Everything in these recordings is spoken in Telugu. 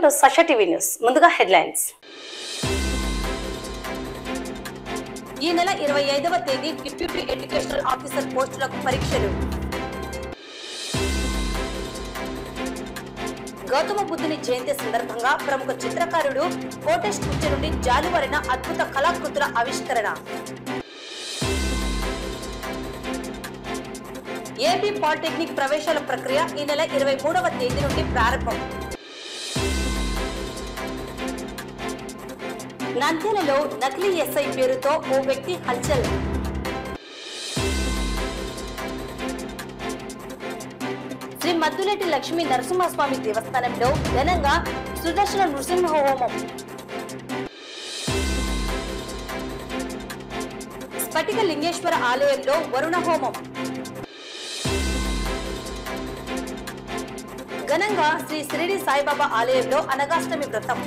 వెల్కమ్ టు సష టీవీ న్యూస్. ముందుగా హెడ్లైన్స్. ఈ నెల 25వ తేదీ డిప్యూటీ ఎడ్యుకేషనల్ ఆఫీసర్ పోస్టులకు పరీక్షలు. గౌతమ బుద్ధుని జయంతి సందర్భంగా ప్రముఖ చిత్రకారుడు కోటేష్ కుర్చీ నుండి జాలువారిన అద్భుత కళాకృతుల ఆవిష్కరణ. ఏపీ పాలిటెక్నిక్ ప్రవేశాల ప్రక్రియ ఈ నెల 23వ తేదీ నుండి ప్రారంభం. నంద్యాలలో నకిలీ ఎస్ఐ పేరుతో ఓ వ్యక్తి హల్చల్. శ్రీ మద్దులేటి లక్ష్మీ నరసింహస్వామి దేవస్థానంలో ఘనంగా సుదర్శన నృసింహ హోమం. స్ఫటిక లింగేశ్వర ఆలయంలో వరుణ హోమం. ఘనంగా శ్రీ షిరిడి సాయిబాబా ఆలయంలో అనగాష్టమి వ్రతం.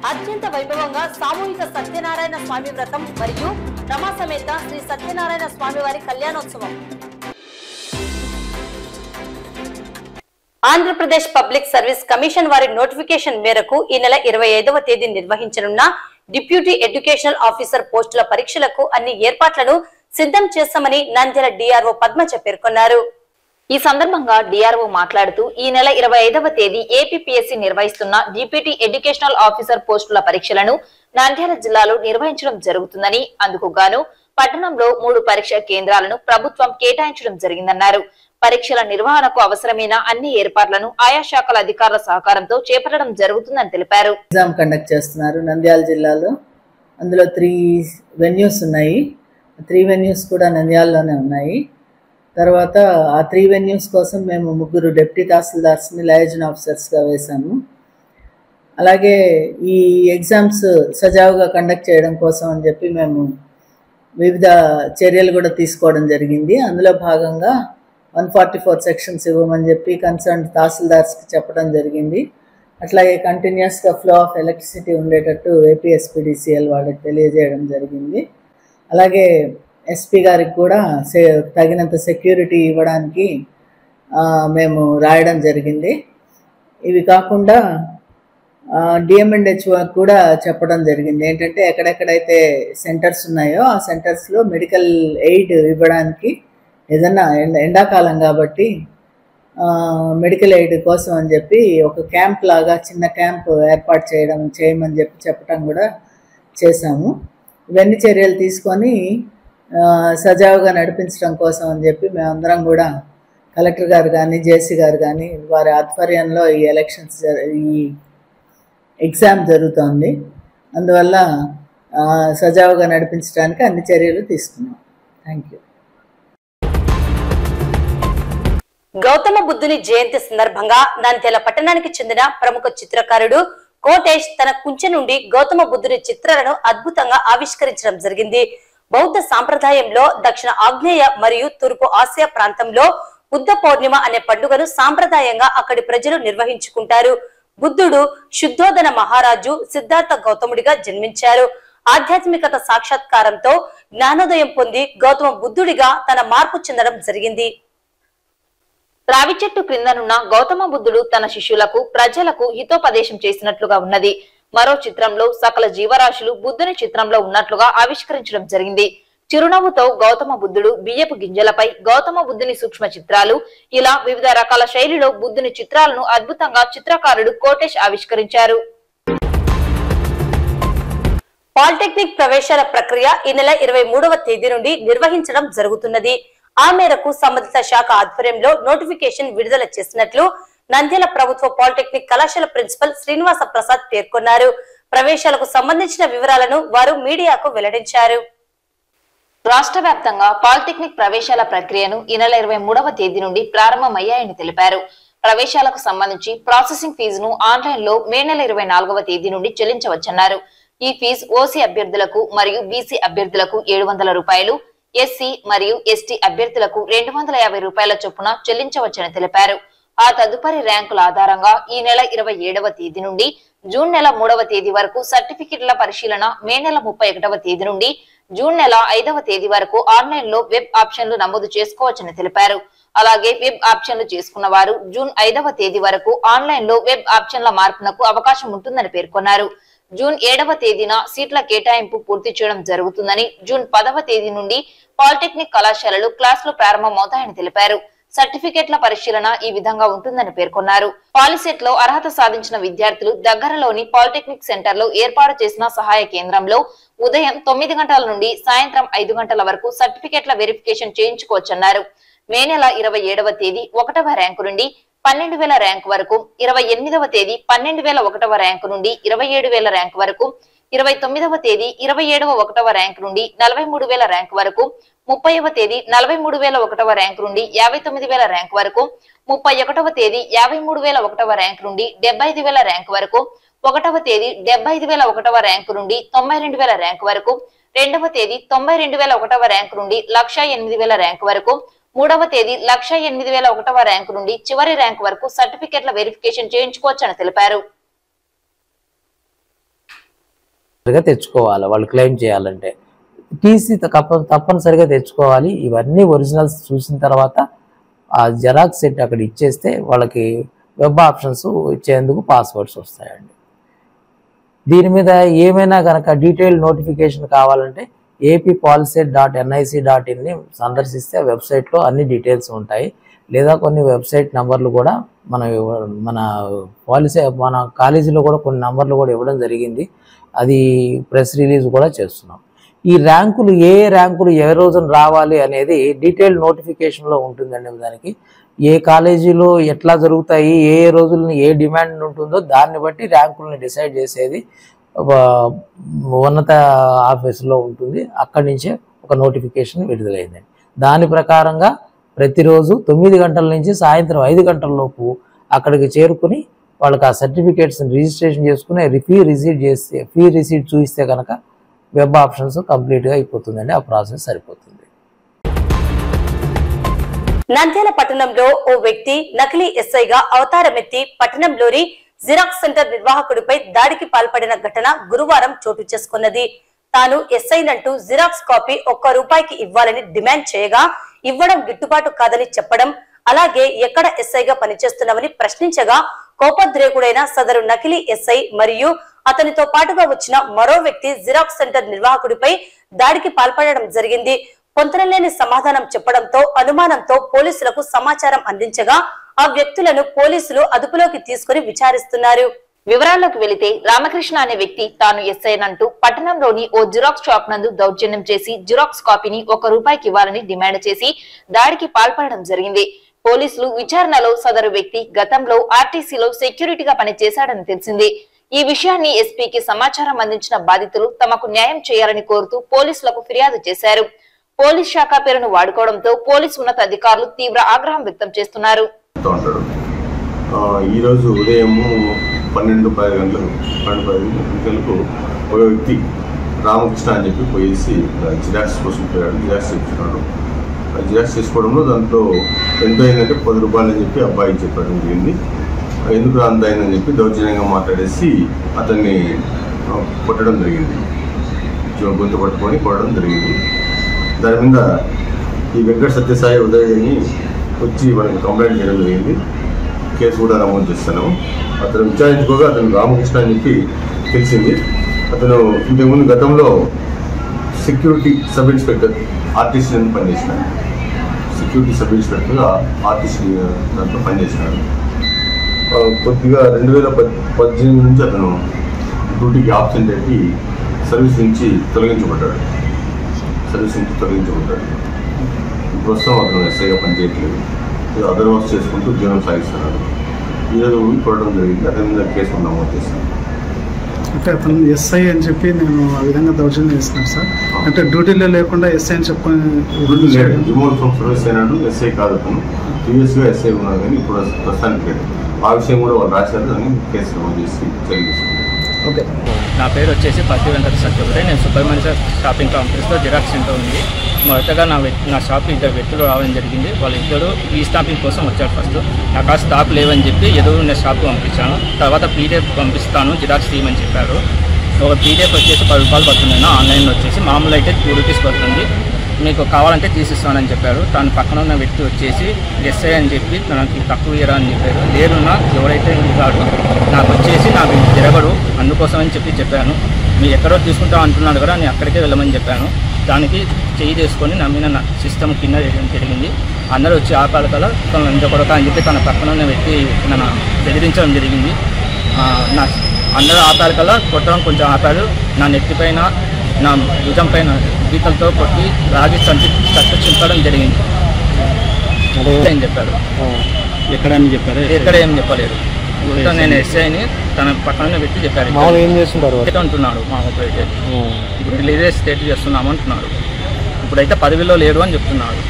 అత్యంత వైభవంగా సామూహిక సత్యనారాయణ స్వామి వ్రతం మరియు రమా సమేత శ్రీ సత్యనారాయణ స్వామి వారి కళ్యాణోత్సవం. ఆంధ్రప్రదేశ్ పబ్లిక్ సర్వీస్ కమిషన్ వారి నోటిఫికేషన్ మేరకు ఈ నెల 25వ తేదీ నిర్వహించనున్న డిప్యూటీ ఎడ్యుకేషనల్ ఆఫీసర్ పోస్టుల పరీక్షలకు అన్ని ఏర్పాట్లను సిద్ధం చేస్తామని నంద్యాల డిఆర్ఓ పద్మజ పేర్కొన్నారు. ఈ సందర్భంగా డిఆర్ఓ మాట్లాడుతూ ఈ నెల 25వ తేదీ ఏపీపీఎస్సీ నిర్వహిస్తున్న డిప్యూటీ ఎడ్యుకేషనల్ ఆఫీసర్ పోస్టుల పరీక్షలను నంద్యాల జిల్లాలో నిర్వహించడం జరుగుతుందని, అందుకు గాను పట్టణంలో 3 పరీక్షా కేంద్రాలను ప్రభుత్వం కేటాయించడం జరిగిందన్నారు. పరీక్షల నిర్వహణకు అవసరమైన అన్ని ఏర్పాట్లను ఆయా శాఖల అధికారుల సహకారంతో చేపట్టడం జరుగుతుందని తెలిపారు. ఎగ్జామ్ కండక్ట్ చేస్తున్నారు నంద్యాల జిల్లాలో. అందులో 3 వెన్యూస్ ఉన్నాయి. 3 వెన్యూస్ కూడా నంద్యాలలోనే ఉన్నాయి. తర్వాత ఆ 3 వెన్యూస్ కోసం మేము 3 డిప్యూటీ తహసీల్దార్స్ని లయజన్ ఆఫీసర్స్గా వేశాము. అలాగే ఈ ఎగ్జామ్స్ సజావుగా కండక్ట్ చేయడం కోసం అని చెప్పి మేము వివిధ చర్యలు కూడా తీసుకోవడం జరిగింది. అందులో భాగంగా 144 సెక్షన్స్ ఇవ్వమని చెప్పి కన్సర్న్ తహసీల్దార్స్కి చెప్పడం జరిగింది. అట్లాగే కంటిన్యూస్గా ఫ్లో ఆఫ్ ఎలక్ట్రిసిటీ ఉండేటట్టు ఏపీఎస్పీడీసీఎల్ వాళ్ళకి తెలియజేయడం జరిగింది. అలాగే ఎస్పీ గారికి కూడా తగినంత సెక్యూరిటీ ఇవ్వడానికి మేము రాయడం జరిగింది. ఇవి కాకుండా డిఎంఎండ్హెచ్ఓ కూడా చెప్పడం జరిగింది. ఏంటంటే ఎక్కడెక్కడైతే సెంటర్స్ ఉన్నాయో ఆ సెంటర్స్లో మెడికల్ ఎయిడ్ ఇవ్వడానికి ఏదన్నా ఎండాకాలం కాబట్టి మెడికల్ ఎయిడ్ కోసం అని చెప్పి ఒక క్యాంప్ లాగా చిన్న క్యాంప్ ఏర్పాటు చేయమని చెప్పడం కూడా చేశాము. ఇవన్నీ చర్యలు తీసుకొని సజావుగా నడిపించడం కోసం అని చెప్పి మేమందరం కూడా కలెక్టర్ గారు కానీ జేసీ గారు కానీ వారి ఆధ్వర్యంలో ఈ ఈ ఎగ్జామ్ జరుగుతోంది. అందువల్ల సజావుగా నడిపించడానికి అన్ని చర్యలు తీసుకున్నాం. Thank you. గౌతమ బుద్ధుని జయంతి సందర్భంగా నంద్యాల పట్టణానికి చెందిన ప్రముఖ చిత్రకారుడు కోటేష్ తన కుంచె నుండి గౌతమ బుద్ధుని చిత్రాలను అద్భుతంగా ఆవిష్కరించడం జరిగింది. బౌద్ధ సాంప్రదాయంలో దక్షిణ ఆగ్నేయ మరియు తూర్పు ఆసియా ప్రాంతంలో బుద్ధ పౌర్ణిమ అనే పండుగను సాంప్రదాయంగా అక్కడి ప్రజలు నిర్వహించుకుంటారు. బుద్ధుడు శుద్ధోదన మహారాజు సిద్ధార్థ గౌతముడిగా జన్మించారు. ఆధ్యాత్మికత సాక్షాత్కారంతో జ్ఞానోదయం పొంది గౌతమ బుద్ధుడిగా తన మార్పు చెందడం జరిగింది. రావి చెట్టు క్రిందనున్న గౌతమ బుద్ధుడు తన శిష్యులకు ప్రజలకు హితోపదేశం చేసినట్లుగా ఉన్నది. మరో చిత్రంలో సకల జీవరాశులు బుద్ధుని చిత్రంలో ఉన్నట్లుగా ఆవిష్కరించడం జరిగింది. చిరునవ్వుతో గౌతమ బుద్ధుడు, బియ్యపు గింజలపై గౌతమ బుద్ధుని సూక్ష్మ చిత్రాలు, ఇలా వివిధ రకాల శైలిలో బుద్ధుని చిత్రాలను అద్భుతంగా చిత్రకారుడు కోటేష్ ఆవిష్కరించారు. పాలిటెక్నిక్ ప్రవేశాల ప్రక్రియ ఈ నెల 23వ తేదీ నుండి నిర్వహించడం జరుగుతున్నది. ఆ మేరకు సంబంధిత శాఖ ఆధ్వర్యంలో నోటిఫికేషన్ విడుదల చేసినట్లు నంద్యాల ప్రభుత్వ పాలిటెక్నిక్ కళాశాల ప్రిన్సిపల్ శ్రీనివాస ప్రసాద్ పేర్కొన్నారు. ప్రవేశాలకు సంబంధించిన వివరాలను వారు మీడియాకు వెల్లడించారు. రాష్ట్ర వ్యాప్తంగా పాలిటెక్నిక్ ప్రవేశాల ప్రక్రియను ఈ నెల 23వ తేదీ నుండి ప్రారంభమయ్యాయని తెలిపారు. ప్రవేశాలకు సంబంధించి ప్రాసెసింగ్ ఫీజును ఆన్లైన్ లో మే నెల 24వ తేదీ నుండి చెల్లించవచ్చన్నారు. ఈ ఫీజు ఓసీ అభ్యర్థులకు మరియు బీసీ అభ్యర్థులకు 700 రూపాయలు, ఎస్సీ మరియు ఎస్టీ అభ్యర్థులకు 250 రూపాయల చొప్పున చెల్లించవచ్చని తెలిపారు. ఆ తదుపరి ర్యాంకుల ఆధారంగా ఈ నెల 27వ తేదీ నుండి జూన్ నెల 3వ తేదీ వరకు సర్టిఫికెట్ల పరిశీలన మే నెల 31వ తేదీ నుండి జూన్ నెల 5వ తేదీ వరకు ఆన్లైన్ లో వెబ్ ఆప్షన్లు నమోదు చేసుకోవచ్చని తెలిపారు. అలాగే వెబ్ ఆప్షన్లు చేసుకున్న వారు జూన్ 5వ తేదీ వరకు ఆన్లైన్ లో వెబ్ ఆప్షన్ల మార్పునకు అవకాశం ఉంటుందని పేర్కొన్నారు. జూన్ 7వ తేదీన సీట్ల కేటాయింపు పూర్తి చేయడం జరుగుతుందని, జూన్ 10వ తేదీ నుండి పాలిటెక్నిక్ కళాశాలలు క్లాసులు ప్రారంభమవుతాయని తెలిపారు. సర్టిఫికెట్ల పరిశీలన ఈ విధంగా ఉంటుందని పేర్కొన్నారు. పాలిసెట్ లో అర్హత సాధించిన విద్యార్థులు దగ్గరలోని పాలిటెక్నిక్ సెంటర్ లో ఏర్పాటు చేసిన సహాయ కేంద్రంలో ఉదయం 9 గంటల నుండి సాయంత్రం 5 గంటల వరకు సర్టిఫికెట్ల వెరిఫికేషన్ చేయించుకోవచ్చన్నారు. మే నెల 27వ తేదీ 1వ ర్యాంకు నుండి 12,000 ర్యాంకు వరకు, 28వ తేదీ 12,001వ ర్యాంకు నుండి 27,000 ర్యాంకు వరకు, 29వ తేదీ 27,1వ ర్యాంకు నుండి 43,000 ర్యాంకు వరకు, 30వ తేదీ 43,001వ ర్యాంకు నుండి 59,000 ర్యాంకు వరకు, 31వ తేదీ 53,001వ ర్యాంకు నుండి 75,000 ర్యాంకు వరకు, 1వ తేదీ 75,001వ ర్యాంకు నుండి 92,000 ర్యాంకు వరకు, 2వ తేదీ 92,001వ ర్యాంకు నుండి 1,08,000 ర్యాంకు వరకు, 3వ తేదీ 1,08,001వ ర్యాంకు నుండి చివరి ర్యాంకు వరకు సర్టిఫికెట్ల వెరిఫికేషన్ చేయించుకోవచ్చని తెలిపారు. తెచ్చుకోవాలి వాళ్ళు క్లెయిమ్ చేయాలంటే టీసీ తప్పనిసరిగా తెచ్చుకోవాలి. ఇవన్నీ ఒరిజినల్స్ చూసిన తర్వాత ఆ జెరాక్స్ సెట్ అక్కడ ఇచ్చేస్తే వాళ్ళకి వెబ్ ఆప్షన్స్ ఇచ్చేందుకు పాస్వర్డ్స్ వస్తాయండి. దీని మీద ఏమైనా కనుక డీటెయిల్ నోటిఫికేషన్ కావాలంటే appoliset.nic.in సందర్శిస్తే వెబ్సైట్లో అన్ని డీటెయిల్స్ ఉంటాయి. లేదా కొన్ని వెబ్సైట్ నంబర్లు కూడా మన కాలేజీలో కూడా కొన్ని నంబర్లు కూడా ఇవ్వడం జరిగింది. అది ప్రెస్ రిలీజ్ కూడా చేస్తున్నాం. ఈ ర్యాంకులు ఏ ర్యాంకులు ఏ రోజున రావాలి అనేది డీటెయిల్ నోటిఫికేషన్లో ఉంటుందండి. దానికి ఏ కాలేజీలో ఎట్లా జరుగుతాయి, ఏ రోజులని ఏ డిమాండ్ ఉంటుందో దాన్ని బట్టి ర్యాంకులను డిసైడ్ చేసేది ఉన్నత ఆఫీసులో ఉంటుంది. అక్కడి నుంచే ఒక నోటిఫికేషన్ విడుదలైందండి. దాని ప్రకారంగా ప్రతిరోజు 9 గంటల నుంచి సాయంత్రం 5 గంటల లోపు అక్కడికి చేరుకుని వాళ్ళకి ఆ సర్టిఫికేట్స్ రిజిస్ట్రేషన్ చేసుకుని ఫీ రిసీట్ చూపిస్తే కనుక వెబ్ ఆప్షన్స్ కంప్లీట్గా అయిపోతుందండి. ఆ ప్రాసెస్ సరిపోతుంది. నంద్యాల పట్టణంలో ఓ వ్యక్తి నకిలీ ఎస్ఐగా అవతారమెత్తి పట్టణంలోని జిరాక్స్ సెంటర్ నిర్వాహకుడిపై దాడికి పాల్పడిన ఘటన గురువారం చోటు చేసుకున్నది. తాను ఎస్ఐనంటూ జిరాక్స్ కాపీ ₹1 ఇవ్వాలని డిమాండ్ చేయగా ఇవ్వడం గిట్టుబాటు కాదని చెప్పడం, అలాగే ఎక్కడ ఎస్ఐగా పనిచేస్తున్నామని ప్రశ్నించగా కోపద్రేకుడైన సదరు నకిలీ ఎస్ఐ మరియు అతనితో పాటుగా వచ్చిన మరో వ్యక్తి జిరాక్స్ సెంటర్ నిర్వాహకుడిపై దాడికి పాల్పడడం జరిగింది. పొంతనలేని సమాధానం చెప్పడంతో అనుమానంతో పోలీసులకు సమాచారం అందించగా ఆ వ్యక్తులను పోలీసులు అదుపులోకి తీసుకుని విచారిస్తున్నారు. వివరాల్లోకి వెళితే రామకృష్ణ అనే వ్యక్తి తాను ఎస్ఐనంటూ పట్టణంలోని ఓ జిరాక్స్ షాప్ నందు దౌర్జన్యం చేసి జిరాక్స్ కాపీని ₹1 ఇవ్వాలని డిమాండ్ చేసి దాడికి పాల్పడడం జరిగింది. పోలీసులు విచారణలో సదరు వ్యక్తి గతంలో ఆర్టీసీలో సెక్యూరిటీగా పనిచేశాడని తెలిసింది. ఈ విషయాన్ని ఎస్పీకి సమాచారం అందించిన బాధితులు తమకు న్యాయం చేయాలని కోరుతూ పోలీసులకు ఫిర్యాదు చేశారు. పోలీస్ శాఖ పేరును వాడుకోవడంతో పోలీసు ఉన్నత అధికారులు తీవ్ర ఆగ్రహం వ్యక్తం చేస్తున్నారు. ఈ రోజు ఉదయం 12 గంటలకు ఒక వ్యక్తి రామకృష్ణ అని చెప్పి పోయేసి జిరాక్స్ కోసం పోయాడు. జిరాక్స్ తెచ్చుకున్నాడు. జిరాక్స్ చేసుకోవడంలో దాంట్లో ఎంత అయిందంటే ₹10 అని చెప్పి అబ్బాయికి చెప్పడం జరిగింది. ఎందుకు అంత అయిందని చెప్పి దౌర్జన్యంగా మాట్లాడేసి అతన్ని కొట్టడం జరిగింది. గొంతు పట్టుకొని కొట్టడం జరిగింది. దాని మీద ఈ వెంకట సత్యసాయి ఉదయని వచ్చి మనకి కంప్లైంట్ చేయడం జరిగింది. కేసు కూడా నమోదు చేస్తున్నాము. అతను విచారించుకోగా అతను రామకృష్ణ అని చెప్పి తెలిసింది. అతను ఇంతకుముందు గతంలో సెక్యూరిటీ సబ్ ఇన్స్పెక్టర్ ఆర్టీసీ పనిచేసినాడు. సెక్యూరిటీ సబ్ ఇన్స్పెక్టర్గా ఆర్టీసీ దాంట్లో పనిచేసినాడు. కొద్దిగా 2018 నుంచి అతను డ్యూటీకి ఆబ్సెంట్ అయ్యి సర్వీస్ నుంచి తొలగించబడ్డాడు. ప్రస్తుతం అతను ఎస్ఐగా పనిచేయట్లేదు. అదర్ వర్క్ చేసుకుంటూ జీవనం సాగిస్తున్నాడు. ఈరోజు కొట్టడం జరిగింది. అతని మీద కేసు నమోదు చేశాను. అంటే అతను ఎస్ఐ అని చెప్పి నేను ఆ విధంగా దౌర్జన్యం చేస్తున్నాను సార్. అంటే డ్యూటీలో లేకుండా ఎస్ఐ అని చెప్పుకొని రిమోట్ ఫ్రమ్ సర్వీస్ అయినాడు. ఎస్ఐ కాదు అతను. 2 yearsగా ఎస్ఐ ఉన్నాడు కానీ ఇప్పుడు ప్రస్తుతానికి లేదు. ఆ విషయం కూడా వాళ్ళు రాశారు. దాన్ని కేసు నమోదు చేసి చర్య. ఓకే. నా పేరు వచ్చేసి పత్తి వెంకట సత్యవతి. నేను సుబ్రహ్మణ్య షాపింగ్ కాంప్లెక్స్లో జిరాక్స్ సెంటర్ ఉంది. మొదటగా నా షాప్కి 2 వ్యక్తులు రావడం జరిగింది. వాళ్ళిద్దరూ ఈ స్టాంపింగ్ కోసం వచ్చారు. ఫస్ట్ నాకు ఆ స్టాక్ లేవని చెప్పి ఎదురు నేను షాప్కి పంపించాను. తర్వాత PDF పంపిస్తాను జిరాక్స్ తీయమని చెప్పారు. ఒక PDF వచ్చేసి 10 రూపాయలు పడుతుందన్న, ఆన్లైన్లో వచ్చేసి మామూలు అయితే 2 రూపీస్ పడుతుంది, మీకు కావాలంటే తీసిస్తానని చెప్పాడు. తను పక్కన ఉన్న వ్యక్తి వచ్చేసి ఎస్ఐ అని చెప్పి తనకి తక్కువ ఇరా అని చెప్పారు. లేరున్నా ఎవరైతే ఇవ్వడు నాకు వచ్చేసి నాకు తిరగడు, అందుకోసమని చెప్పాను. మీరు ఎక్కడో తీసుకుంటాం అంటున్నాడు కదా, నేను అక్కడికే వెళ్ళమని చెప్పాను. దానికి చేయి చేసుకొని నా మీద నా సిస్టమ్ కింద వేయడం జరిగింది. అందరూ వచ్చి ఆపాలి కదా తను ఎంజకొడక అని చెప్పి తన పక్కన ఉన్న వ్యక్తి నన్ను బెదిరించడం జరిగింది. నా అందరూ ఆపారు కదా, కొట్టడం కొంచెం ఆపారు. నా నెత్తిపైన నా భుజం పైన గీతలతో కొట్టి రాగి చింపడం జరిగింది అని చెప్పారు. ఎక్కడని చెప్పారు? ఎక్కడ ఏం చెప్పలేదు. నేను ఎస్ఐని తన పక్కన వ్యక్తి చెప్పారు. ఏం చేస్తుంటారు అంటున్నాడు మా అయితే ఇప్పుడు రిలీజ్ స్టేట్ చేస్తున్నాము అంటున్నాడు. ఇప్పుడైతే పదవిలో లేడు అని చెప్తున్నాడు.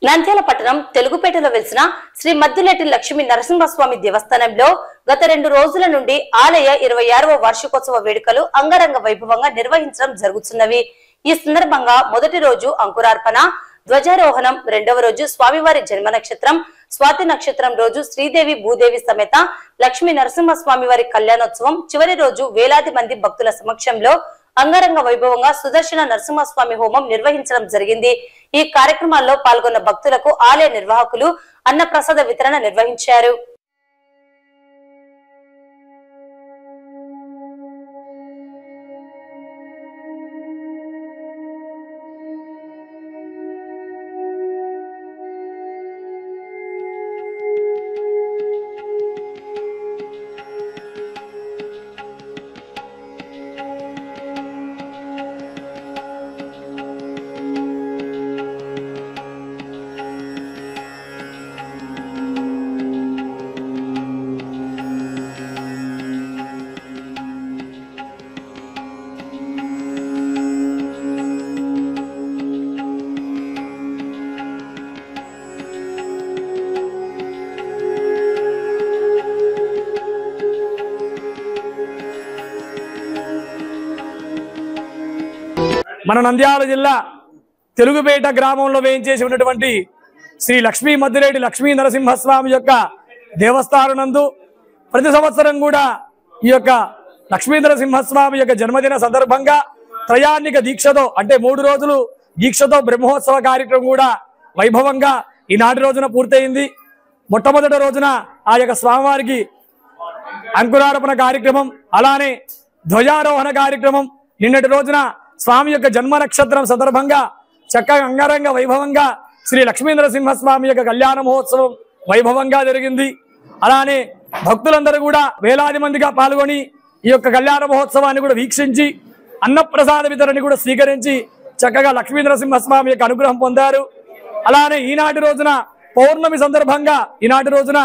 నంద్యాల పట్టణం తెలుగుపేటలో వెలిసిన శ్రీ మద్దులేటి లక్ష్మీ నరసింహస్వామి దేవస్థానంలో గత 2 రోజుల నుండి ఆలయ 26వ వార్షికోత్సవ వేడుకలు అంగరంగ వైభవంగా నిర్వహించడం జరుగుతున్నవి. ఈ సందర్భంగా మొదటి రోజు అంకురార్పణ, ధ్వజారోహణం, రెండవ రోజు స్వామివారి జన్మ నక్షత్రం స్వాతి నక్షత్రం రోజు శ్రీదేవి భూదేవి సమేత లక్ష్మీ నరసింహస్వామి వారి కళ్యాణోత్సవం, చివరి రోజు వేలాది మంది భక్తుల సమక్షంలో అంగరంగ వైభవంగా సుదర్శన నరసింహస్వామి హోమం నిర్వహించడం జరిగింది. ఈ కార్యక్రమాల్లో పాల్గొన్న భక్తులకు ఆలయ నిర్వాహకులు అన్నప్రసాద వితరణ నిర్వహించారు. మన నంద్యాల జిల్లా తెలుగుపేట గ్రామంలో వేయించేసి ఉన్నటువంటి శ్రీ లక్ష్మీ మద్దులేటి లక్ష్మీ నరసింహస్వామి యొక్క దేవస్థానం నందు ప్రతి సంవత్సరం కూడా ఈ యొక్క లక్ష్మీ నరసింహస్వామి యొక్క జన్మదిన సందర్భంగా త్రయాణిక దీక్షతో అంటే 3 రోజులు దీక్షతో బ్రహ్మోత్సవ కార్యక్రమం కూడా వైభవంగా ఈనాటి రోజున పూర్తయింది. మొట్టమొదటి రోజున ఆ యొక్క స్వామివారికి అంకురార్పణ కార్యక్రమం, అలానే ధ్వజారోహణ కార్యక్రమం, నిన్నటి రోజున స్వామి యొక్క జన్మ నక్షత్రం సందర్భంగా చక్కగా అంగరంగ వైభవంగా శ్రీ లక్ష్మీ నరసింహస్వామి యొక్క కళ్యాణ మహోత్సవం వైభవంగా జరిగింది. అలానే భక్తులందరూ కూడా వేలాది మందిగా పాల్గొని ఈ యొక్క కళ్యాణ మహోత్సవాన్ని కూడా వీక్షించి అన్నప్రసాద వితరణని కూడా స్వీకరించి చక్కగా లక్ష్మీ నరసింహస్వామి యొక్క అనుగ్రహం పొందారు. అలానే ఈనాటి రోజున పౌర్ణమి సందర్భంగా ఈనాటి రోజున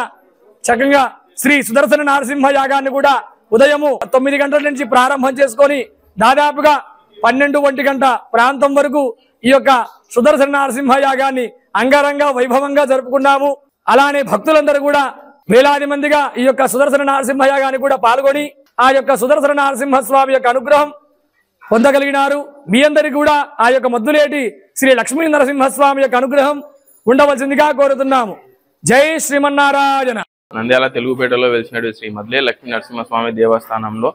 చక్కగా శ్రీ సుదర్శన నరసింహ యాగాన్ని కూడా ఉదయము 9 గంటల నుంచి ప్రారంభం చేసుకొని దాదాపుగా 12-1 గంట ప్రాంతం వరకు ఈ యొక్క సుదర్శన నరసింహ యాగాన్ని అంగరంగ వైభవంగా జరుపుకున్నాము. అలానే భక్తులందరూ కూడా వేలాది మందిగా ఈ యొక్క సుదర్శన నరసింహ యాగాన్ని కూడా పాల్గొని ఆ యొక్క సుదర్శన నరసింహస్వామి యొక్క అనుగ్రహం పొందగలిగినారు. మీ అందరికీ కూడా ఆ యొక్క మద్దులేటి శ్రీ లక్ష్మీ నరసింహస్వామి యొక్క అనుగ్రహం ఉండవలసిందిగా కోరుతున్నాము. జై శ్రీమన్నారాయణ. నంద్యాల తెలుగుపేటలో వెలిసిన శ్రీ మద్దులేటి లక్ష్మీ నరసింహస్వామి దేవస్థానంలో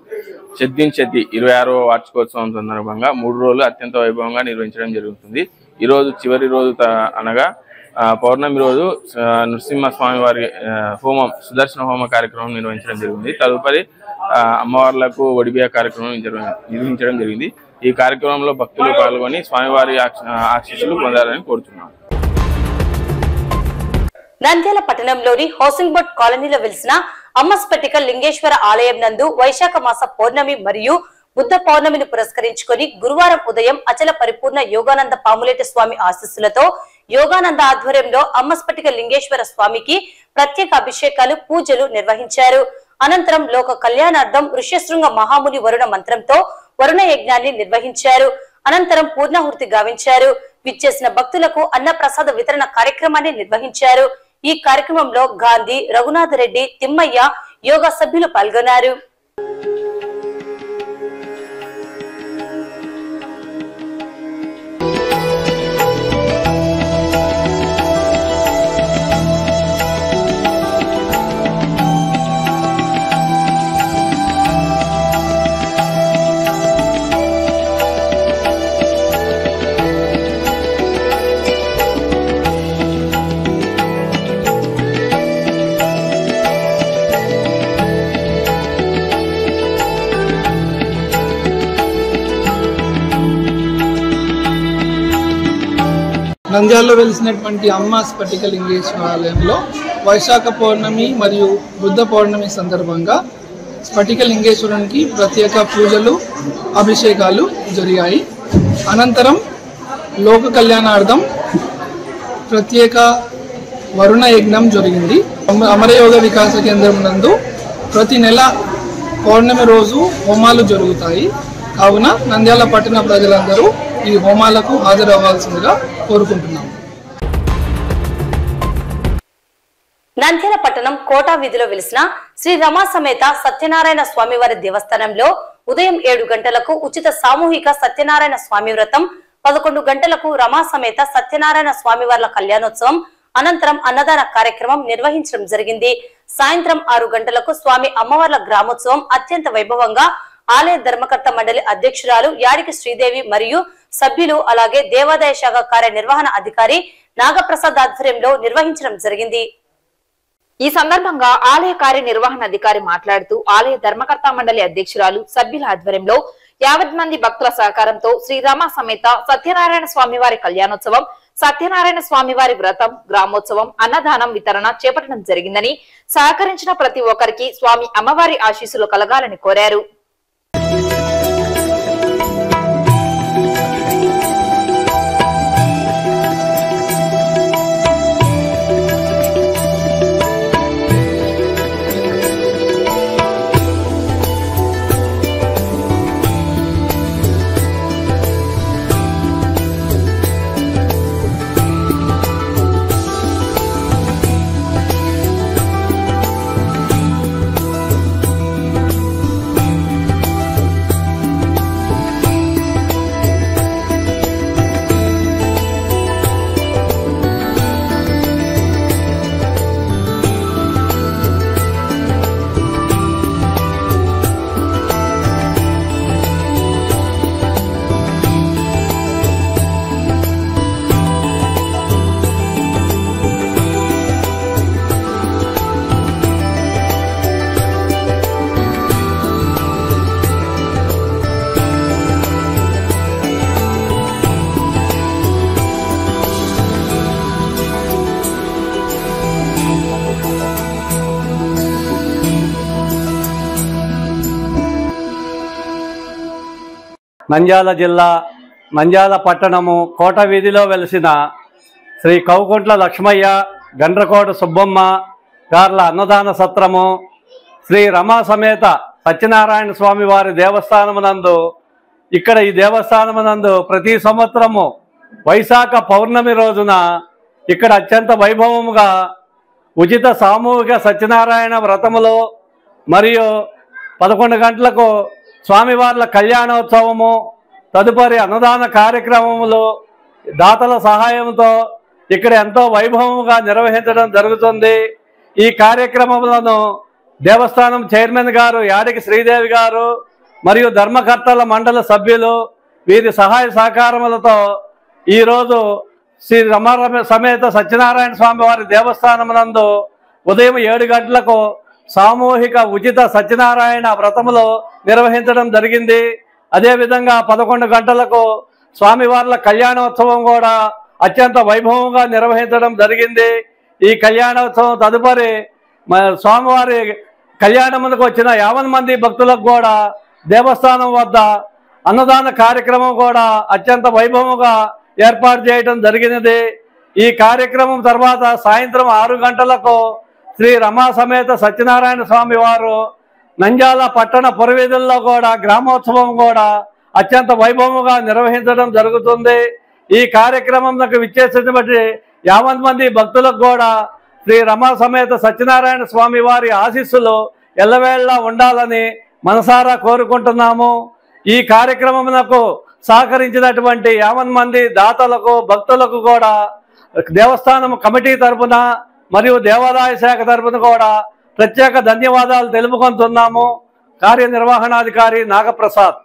చెద్ది 26వ వార్షికోత్సవం సందర్భంగా 3 రోజులు అత్యంత వైభవంగా నిర్వహించడం జరుగుతుంది. ఈ రోజు చివరి రోజు అనగా పౌర్ణమి రోజు నరసింహస్వామి వారి హోమం సుదర్శన హోమ కార్యక్రమం నిర్వహించడం జరిగింది. తదుపరి అమ్మవార్లకు ఒడిబియా కార్యక్రమం నిర్వహించడం జరిగింది. ఈ కార్యక్రమంలో భక్తులు పాల్గొని స్వామివారి ఆశీస్సులు పొందాలని కోరుతున్నాను. నంద్యాల పట్టణంలోని హౌసింగ్ బోర్డ్ కాలనీలో వెలిసిన అమ్మస్పటిక లింగేశ్వర ఆలయం నందు వైశాఖ మాస పౌర్ణమి మరియు బుద్ధ పౌర్ణమిని పురస్కరించుకొని గురువారం ఉదయం అచల పరిపూర్ణ యోగానంద పాములేటి స్వామి ఆశీస్సులతో యోగానంద ఆధ్వర్యంలో అమ్మస్పటిక లింగేశ్వర స్వామికి ప్రత్యేక అభిషేకాలు, పూజలు నిర్వహించారు. అనంతరం లోక కళ్యాణార్థం ఋష్యశృంగ మహాముని వరుణ మంత్రంతో వరుణ యజ్ఞాన్ని నిర్వహించారు. అనంతరం పూర్ణాహుతి గావించారు. విచ్చేసిన భక్తులకు అన్నప్రసాద వితరణ కార్యక్రమాన్ని నిర్వహించారు. ఈ కార్యక్రమంలో గాంధీ, రఘునాథరెడ్డి, తిమ్మయ్య, యోగా సభ్యులు పాల్గొన్నారు. నంద్యాలలో వెలిసినటువంటి అమ్మ స్ఫటిక లింగేశ్వర ఆలయంలో వైశాఖ పౌర్ణమి మరియు బుద్ధ పౌర్ణమి సందర్భంగా స్ఫటిక లింగేశ్వరునికి ప్రత్యేక పూజలు అభిషేకాలు జరిగాయి. అనంతరం లోక కళ్యాణార్థం ప్రత్యేక వరుణ యజ్ఞం జరిగింది. అమరయోగ వికాస కేంద్రం నందు ప్రతి నెల పౌర్ణమి రోజు హోమాలు జరుగుతాయి. కావున నంద్యాల పట్టణ ప్రజలందరూ ఈ హోమాలకు హాజరవ్వాల్సిందిగా కోరుకుంటున్నాం. నంద్యాల పట్టణం కోటా వీధిలో వెలిసిన శ్రీ రమా సమేత సత్యనారాయణ స్వామివారి దేవస్థానంలో ఉదయం 7 గంటలకు ఉచిత సామూహిక సత్యనారాయణ స్వామి వ్రతం, 11 గంటలకు రమా సమేత సత్యనారాయణ స్వామివార్ల కళ్యాణోత్సవం, అనంతరం అన్నదాన కార్యక్రమం నిర్వహించడం జరిగింది. సాయంత్రం 6 గంటలకు స్వామి అమ్మవార్ల గ్రామోత్సవం అత్యంత వైభవంగా ఆలయ ధర్మకర్త మండలి అధ్యక్షురాలు యాడికి శ్రీదేవి మరియు సభ్యులు అలాగే దేవాదాయ శాఖ కార్యనిర్వహణ అధికారి నాగప్రసాద్ ఆధ్వర్యంలో నిర్వహించడం జరిగింది. ఈ సందర్భంగా ఆలయ కార్యనిర్వహణ అధికారి మాట్లాడుతూ ఆలయ ధర్మకర్త మండలి అధ్యక్షురాలు సభ్యుల ఆధ్వర్యంలో 50 మంది భక్తుల సహకారంతో శ్రీరామ సమేత సత్యనారాయణ స్వామివారి కళ్యాణోత్సవం, సత్యనారాయణ స్వామివారి వ్రతం, గ్రామోత్సవం, అన్నదానం వితరణ చేపట్టడం జరిగిందని, సహకరించిన ప్రతి ఒక్కరికి స్వామి అమ్మవారి ఆశీస్సులు కలగాలని కోరారు. నంద్యాల జిల్లా నంద్యాల పట్టణము కోట వీధిలో వెలిసిన శ్రీ కౌకుంట్ల లక్ష్మయ్య, గండ్రకోట సుబ్బమ్మ గార్ల అన్నదాన సత్రము, శ్రీ రమా సమేత సత్యనారాయణ స్వామి వారి దేవస్థానమునందు ఇక్కడ ఈ దేవస్థానమునందు ప్రతి సంవత్సరము వైశాఖ పౌర్ణమి రోజున ఇక్కడ అత్యంత వైభవముగా ఉచిత సామూహిక సత్యనారాయణ వ్రతములు మరియు 11 గంటలకు స్వామివార్ల కళ్యాణోత్సవము, తదుపరి అన్నదాన కార్యక్రమములు దాతల సహాయంతో ఇక్కడ ఎంతో వైభవముగా నిర్వహించడం జరుగుతుంది. ఈ కార్యక్రమములను దేవస్థానం చైర్మన్ గారు యాడికి శ్రీదేవి గారు మరియు ధర్మకర్తల మండలి సభ్యులు వీరి సహాయ సహకారములతో ఈరోజు శ్రీ రమా సమేత సత్యనారాయణ స్వామి వారి దేవస్థానమునందు ఉదయం 7 గంటలకు సామూహిక ఉచిత సత్యనారాయణ వ్రతములు నిర్వహించడం జరిగింది. అదేవిధంగా 11 గంటలకు స్వామివార్ల కళ్యాణోత్సవం కూడా అత్యంత వైభవంగా నిర్వహించడం జరిగింది. ఈ కళ్యాణోత్సవం తదుపరి స్వామివారి కళ్యాణములకు వచ్చిన 50 మంది భక్తులకు కూడా దేవస్థానం వద్ద అన్నదాన కార్యక్రమం కూడా అత్యంత వైభవంగా ఏర్పాటు చేయడం జరిగినది. ఈ కార్యక్రమం తర్వాత సాయంత్రం 6 గంటలకు శ్రీ రమా సమేత సత్యనారాయణ స్వామి వారు నంద్యాల పట్టణ పురవీధుల్లో కూడా గ్రామోత్సవం కూడా అత్యంత వైభవంగా నిర్వహించడం జరుగుతుంది. ఈ కార్యక్రమంలో విచ్చేసినటువంటి 50 మంది భక్తులకు కూడా శ్రీ రమా సమేత సత్యనారాయణ స్వామి వారి ఆశీస్సులు ఎల్లవేళలా ఉండాలని మనసారా కోరుకుంటున్నాము. ఈ కార్యక్రమమునకు సహకరించినటువంటి 50 మంది దాతలకు భక్తులకు కూడా దేవస్థానం కమిటీ తరఫున మరియు దేవాదాయ శాఖ తరఫున కూడా ప్రత్యేక ధన్యవాదాలు తెలుపుకుంటున్నాము. కార్యనిర్వహణాధికారి నాగప్రసాద్.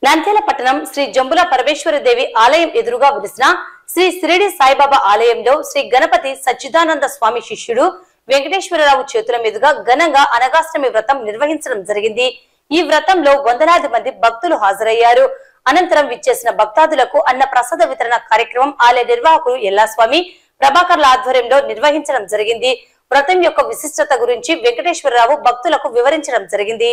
నంద్యాల పట్టణం శ్రీ జంబుల పరమేశ్వరి దేవి ఆలయం ఎదురుగా వెలిసిన శ్రీ షిరిడి సాయిబాబా ఆలయంలో శ్రీ గణపతి సచ్చిదానంద స్వామి శిష్యుడు వెంకటేశ్వరరావు చేతుల మీదుగా ఘనంగా అనగాష్టమి వ్రతం నిర్వహించడం జరిగింది. ఈ వ్రతంలో వందలాది మంది భక్తులు హాజరయ్యారు. అనంతరం విచ్చేసిన భక్తాదులకు అన్న ప్రసాద వితరణ కార్యక్రమం ఆలయ నిర్వాహకులు ఎల్లాస్వామి ప్రభాకర్ల ఆధ్వర్యంలో నిర్వహించడం జరిగింది. వ్రతం యొక్క విశిష్టత గురించి వెంకటేశ్వరరావు భక్తులకు వివరించడం జరిగింది.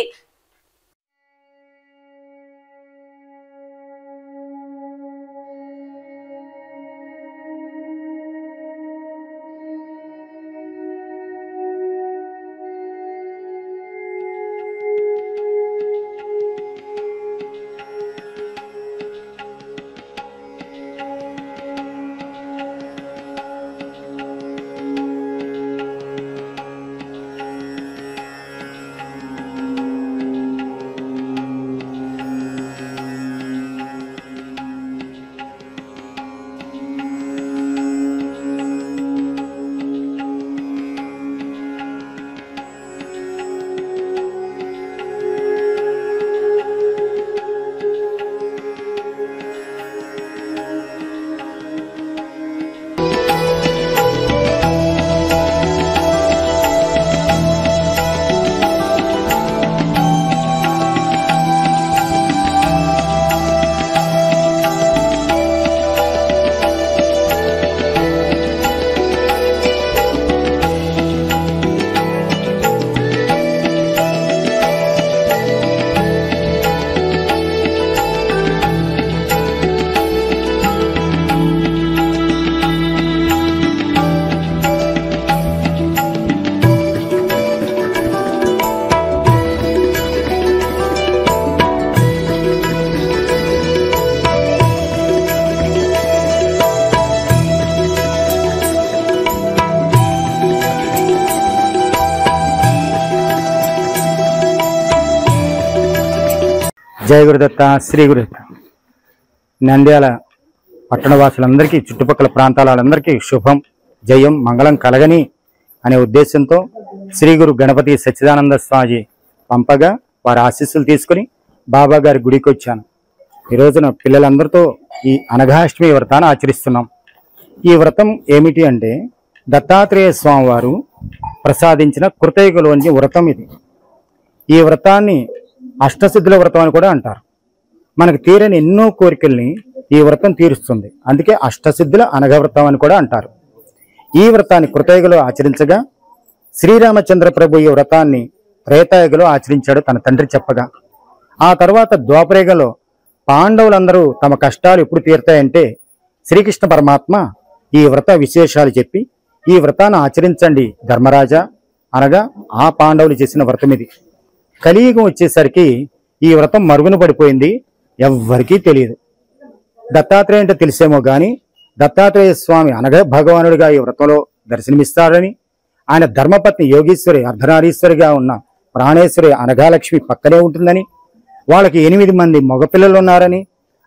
జయ గురుదత్త, శ్రీ గురుదత్త. నంద్యాల పట్టణవాసులందరికీ, చుట్టుపక్కల ప్రాంతాల వాళ్ళందరికీ శుభం, జయం, మంగళం కలగని అనే ఉద్దేశంతో శ్రీ గురు గణపతి సచ్చిదానంద స్వామి పంపగా వారి ఆశీస్సులు తీసుకుని బాబా గారి గుడికి వచ్చాను. ఈ రోజున పిల్లలందరితో ఈ అనఘాష్టమి వ్రతాన్ని ఆచరిస్తున్నాం. ఈ వ్రతం ఏమిటి అంటే దత్తాత్రేయ స్వామి వారు ప్రసాదించిన కృతయుగలోని వ్రతం ఇది. ఈ వ్రతాన్ని అష్టసిద్ధుల వ్రతం అని కూడా అంటారు. మనకు తీరని ఎన్నో కోరికల్ని ఈ వ్రతం తీరుస్తుంది. అందుకే అష్టసిద్ధుల అనఘవ్రతం అని కూడా అంటారు. ఈ వ్రతాన్ని కృతయుగలో ఆచరించగా శ్రీరామచంద్ర ప్రభు ఈ వ్రతాన్ని త్రేతాయుగలో ఆచరించాడు తన తండ్రి చెప్పగా. ఆ తర్వాత ద్వాపరయుగంలో పాండవులందరూ తమ కష్టాలు ఎప్పుడు తీరుతాయంటే శ్రీకృష్ణ పరమాత్మ ఈ వ్రత విశేషాలు చెప్పి ఈ వ్రతాన్ని ఆచరించండి ధర్మరాజా అనగా ఆ పాండవులు చేసిన వ్రతం ఇది. కలియుగం వచ్చేసరికి ఈ వ్రతం మరుగున పడిపోయింది, ఎవ్వరికీ తెలియదు. దత్తాత్రేయ అంటే తెలిసేమో గాని దత్తాత్రేయ స్వామి అనగా భగవానుడిగా ఈ వ్రతంలో దర్శనమిస్తాడని, ఆయన ధర్మపత్ని యోగీశ్వరి అర్ధనారీశ్వరిగా ఉన్న ప్రాణేశ్వరి అనఘాలక్ష్మి పక్కనే ఉంటుందని, వాళ్ళకి 8 మంది మగపిల్లలు ఉన్నారని,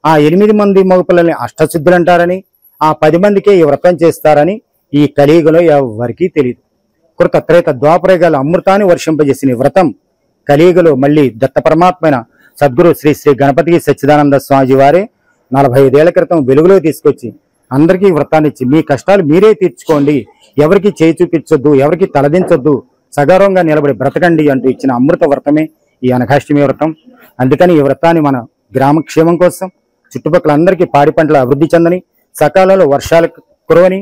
ఆ 8 మంది మగపిల్లల్ని అష్టసిద్ధులు అంటారని, ఆ 10 మందికే ఈ వ్రతం చేస్తారని ఈ కలియుగంలో ఎవరికీ తెలియదు. కృత త్రేత ద్వాపరయుగాల అమృతాన్ని వర్షింపజేసిన ఈ వ్రతం కలియుగలో మళ్ళీ దత్త పరమాత్మైన సద్గురు శ్రీ శ్రీ గణపతి సచ్చిదానంద స్వామి వారే 45 ఏళ్ల క్రితం వెలుగులో తీసుకొచ్చి అందరికీ వ్రతాన్ని ఇచ్చి మీ కష్టాలు మీరే తీర్చుకోండి, ఎవరికి చేయి చూపించొద్దు, ఎవరికి తలదించొద్దు, సగౌరవంగా నిలబడి బ్రతకండి అంటూ ఇచ్చిన అమృత వ్రతమే ఈ అనఘాష్టమి వ్రతం. అందుకని ఈ వ్రతాన్ని మన గ్రామ క్షేమం కోసం, చుట్టుపక్కల అందరికీ పాడి పంటలు అభివృద్ధి చెందని, సకాలంలో వర్షాలు కురవని,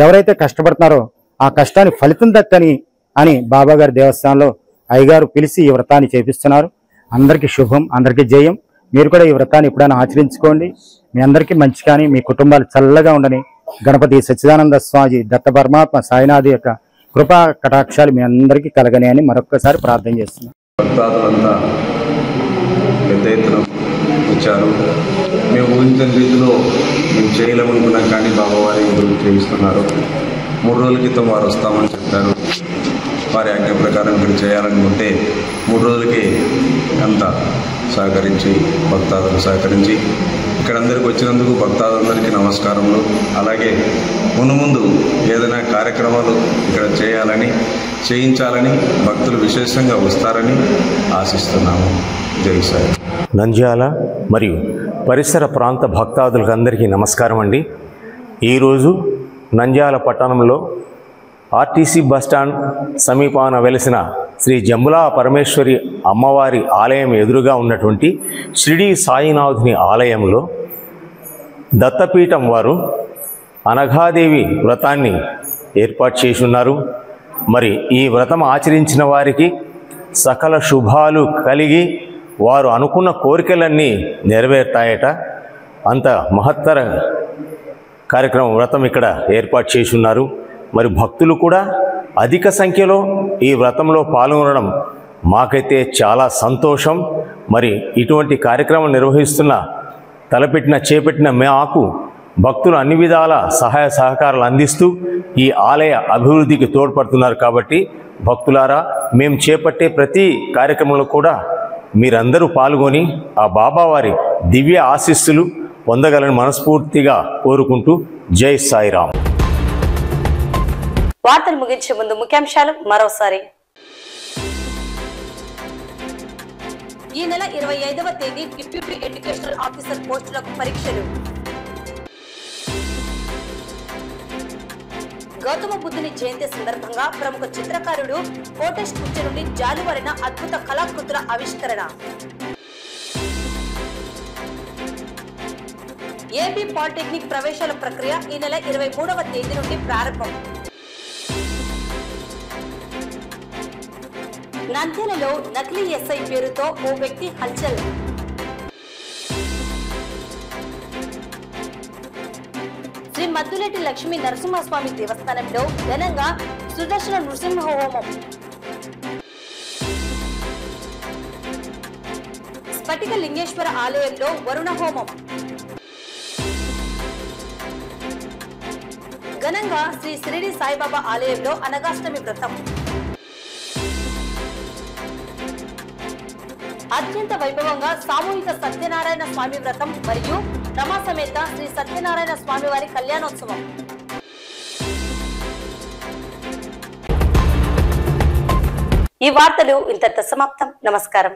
ఎవరైతే కష్టపడుతున్నారో ఆ కష్టాన్ని ఫలితం దక్కని అని బాబాగారి దేవస్థానంలో అయ్యగారు పిలిచి ఈ వ్రతాన్ని చేపిస్తున్నారు. అందరికీ శుభం, అందరికీ జయం. మీరు కూడా ఈ వ్రతాన్ని ఎప్పుడైనా ఆచరించుకోండి. మీ అందరికీ మంచి కానీ మీ కుటుంబాలు చల్లగా ఉండని గణపతి సచ్చిదానంద స్వామి దత్త పరమాత్మ సాయినాథి యొక్క కృపా కటాక్షాలు మీ అందరికీ కలగని అని మరొక్కసారి ప్రార్థన చేస్తున్నాం. భక్తాదులంతా పెద్ద ఎత్తున వచ్చారు. మేము ఊహించిన రీతిలో మేము చేయలేమనుకున్నాం, కానీ బాబావారి చేయిస్తున్నారు. 3 రోజుల క్రితం వారు వస్తామని చెప్పారు. వారి ఆజ్ఞ ప్రకారం ఇక్కడ చేయాలనుకుంటే 3 రోజులకి అంతా సహకరించి భక్తాదులు సహకరించి ఇక్కడ అందరికి వచ్చినందుకు భక్తాదులందరికీ నమస్కారములు. అలాగే ముందు ఏదైనా కార్యక్రమాలు ఇక్కడ చేయించాలని భక్తులు విశేషంగా వస్తారని ఆశిస్తున్నాము. జై సాయి. నంద్యాల మరియు పరిసర ప్రాంత భక్తాదులకు అందరికీ నమస్కారం అండి. ఈరోజు నంద్యాల పట్టణంలో ఆర్టీసీ బస్టాండ్ సమీపాన వెలిసిన శ్రీ జంబులా పరమేశ్వరి అమ్మవారి ఆలయం ఎదురుగా ఉన్నటువంటి షిరిడి సాయినాథుని ఆలయంలో దత్తపీఠం వారు అనఘాదేవి వ్రతాన్ని ఏర్పాటు చేసి ఉన్నారు. మరి ఈ వ్రతం ఆచరించిన వారికి సకల శుభాలు కలిగి వారు అనుకున్న కోరికలన్నీ నెరవేరుతాయట. అంత మహత్తర కార్యక్రమం వ్రతం ఇక్కడ ఏర్పాటు చేసి ఉన్నారు. మరి భక్తులు కూడా అధిక సంఖ్యలో ఈ వ్రతంలో పాల్గొనడం మాకైతే చాలా సంతోషం. మరి ఇటువంటి కార్యక్రమం నిర్వహిస్తున్న చేపట్టిన మాకు భక్తులు అన్ని విధాల సహాయ సహకారాలు అందిస్తూ ఈ ఆలయ అభివృద్ధికి తోడ్పడుతున్నారు. కాబట్టి భక్తులారా, మేము చేపట్టే ప్రతి కార్యక్రమంలో కూడా మీరందరూ పాల్గొని ఆ బాబావారి దివ్య ఆశీస్సులు పొందగలని మనస్ఫూర్తిగా కోరుకుంటూ జై సాయిరామ్. వార్తలు ముగించే ముందు ముఖ్యాంశాలు మరోసారి. ఈ నెల 25వ తేదీ డిప్యూటీ ఎడ్యుకేషనల్ ఆఫీసర్ పోస్టులకు పరీక్షలు. గౌతమ బుద్ధుని జయంతి సందర్భంగా ప్రముఖ చిత్రకారుడు కోటేష్ కుంచె నుండి జాలువారిన అద్భుత కళాకృతుల ఆవిష్కరణ. ఏపీ పాలిటెక్నిక్ ప్రవేశాల ప్రక్రియ ఈ నెల 23వ తేదీ నుండి ప్రారంభం. నంద్యాలలో నకిలీ ఎస్ఐ పేరుతో ఓ వ్యక్తి హల్చల్. శ్రీ మద్దులేటి లక్ష్మీ నరసింహస్వామి దేవస్థానంలో ఘనంగా సుదర్శన నృసింహ హోమం. స్ఫటిక లింగేశ్వర ఆలయంలో వరుణ హోమం. ఘనంగా శ్రీ షిరిడి సాయిబాబా ఆలయంలో అనగాష్టమి వ్రతం. అత్యంత వైభవంగా సామూహిక సత్యనారాయణ స్వామి వ్రతం మరియు రమా సమేత శ్రీ సత్యనారాయణ స్వామి వారి కళ్యాణోత్సవం. ఈ వార్తలు ఇంతటితో సమాప్తం. నమస్కారం.